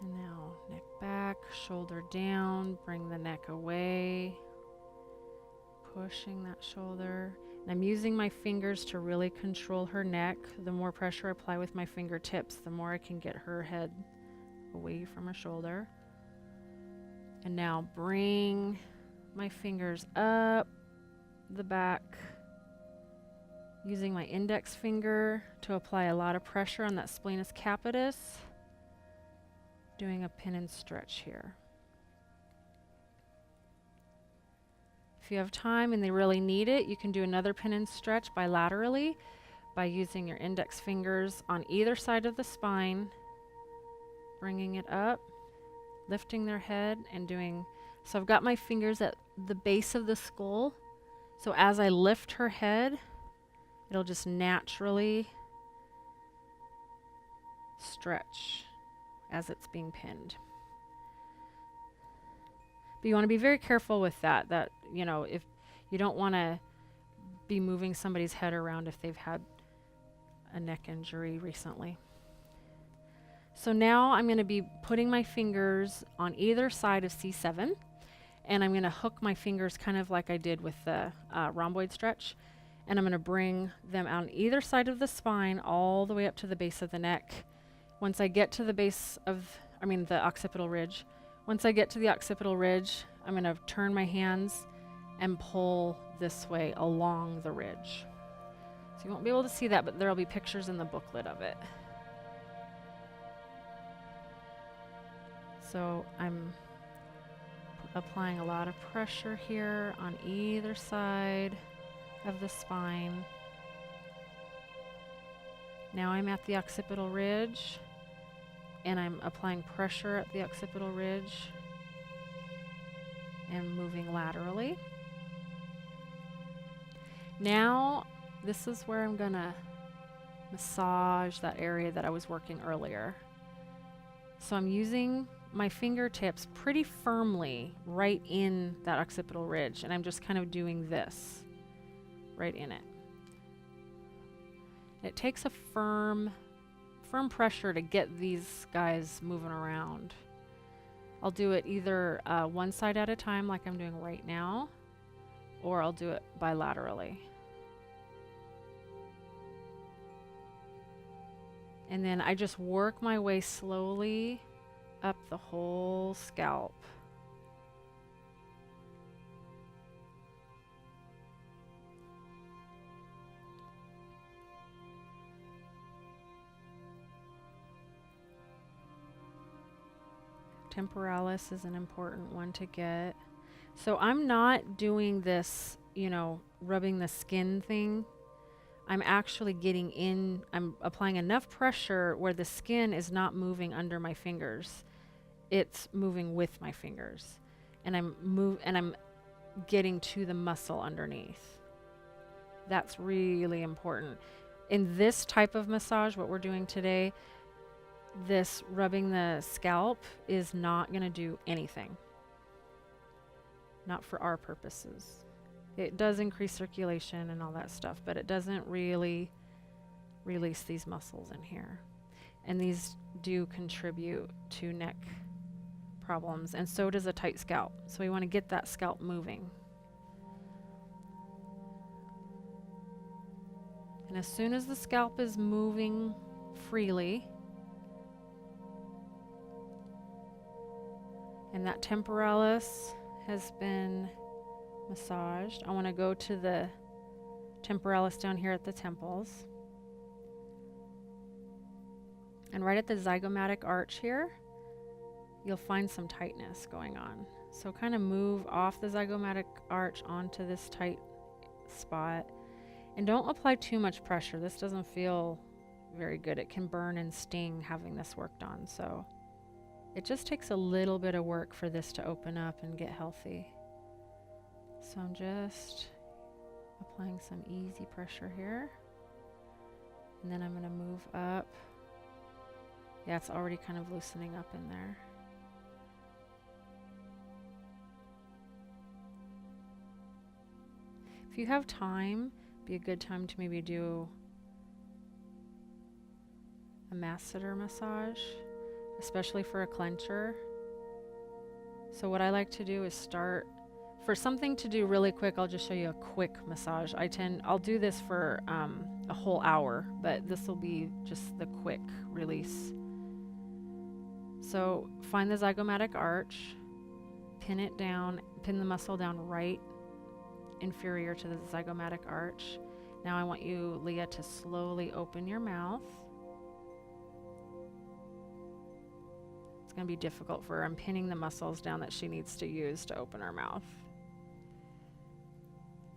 [SPEAKER 1] And now neck back, shoulder down, bring the neck away. Pushing that shoulder. And I'm using my fingers to really control her neck. The more pressure I apply with my fingertips, the more I can get her head away from her shoulder. And now bring my fingers up the back, using my index finger to apply a lot of pressure on that spinatus capitis, doing a pin and stretch here. If you have time and they really need it, you can do another pin and stretch bilaterally by using your index fingers on either side of the spine, bringing it up, lifting their head and doing, so I've got my fingers at the base of the skull. So as I lift her head, it'll just naturally stretch as it's being pinned. But you want to be very careful with that, you know, if you don't want to be moving somebody's head around if they've had a neck injury recently. So now I'm going to be putting my fingers on either side of C7, and I'm going to hook my fingers kind of like I did with the rhomboid stretch, and I'm going to bring them on either side of the spine all the way up to the base of the neck. Once I get to the base of, the occipital ridge, once I get to the occipital ridge, I'm going to turn my hands and pull this way along the ridge. So you won't be able to see that, but there'll be pictures in the booklet of it. So I'm applying a lot of pressure here on either side of the spine. Now I'm at the occipital ridge, and I'm applying pressure at the occipital ridge and moving laterally. Now, this is where I'm gonna massage that area that I was working earlier. So I'm using my fingertips pretty firmly right in that occipital ridge, and I'm just kind of doing this right in it. It takes a firm pressure to get these guys moving around. I'll do it either one side at a time like I'm doing right now, or I'll do it bilaterally. And then I just work my way slowly up the whole scalp. Temporalis is an important one to get. So I'm not doing this, you know, rubbing the skin thing. I'm actually getting in, I'm applying enough pressure where the skin is not moving under my fingers. It's moving with my fingers. And I'm getting to the muscle underneath. That's really important. In this type of massage, what we're doing today, this rubbing the scalp is not going to do anything. Not for our purposes. It does increase circulation and all that stuff, but it doesn't really release these muscles in here. And these do contribute to neck problems, and so does a tight scalp. So we want to get that scalp moving. And as soon as the scalp is moving freely, and that temporalis has been massaged, I want to go to the temporalis down here at the temples. And right at the zygomatic arch here, you'll find some tightness going on. So kind of move off the zygomatic arch onto this tight spot. And don't apply too much pressure. This doesn't feel very good. It can burn and sting having this worked on. So it just takes a little bit of work for this to open up and get healthy. So I'm just applying some easy pressure here. And then I'm going to move up. Yeah, it's already kind of loosening up in there. If you have time, be a good time to maybe do a masseter massage, especially for a clencher. So what I like to do is start, for something to do really quick, I'll just show you a quick massage. I'll do this for a whole hour, but this will be just the quick release. So find the zygomatic arch, pin it down, pin the muscle down right inferior to the zygomatic arch. Now I want you, Leah, to slowly open your mouth. It's going to be difficult for her. I'm pinning the muscles down that she needs to use to open her mouth.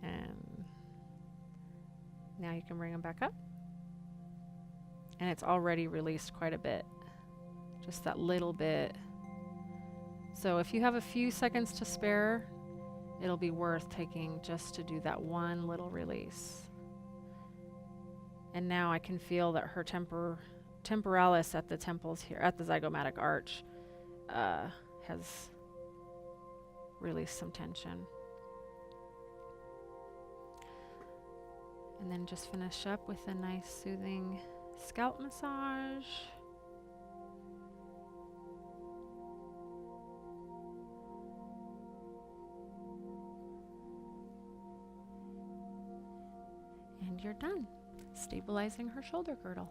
[SPEAKER 1] And now you can bring them back up. And it's already released quite a bit. Just that little bit. So if you have a few seconds to spare, it'll be worth taking just to do that one little release. And now I can feel that her temporalis at the temples here, at the zygomatic arch, has released some tension. And then just finish up with a nice soothing scalp massage. And you're done, stabilizing her shoulder girdle.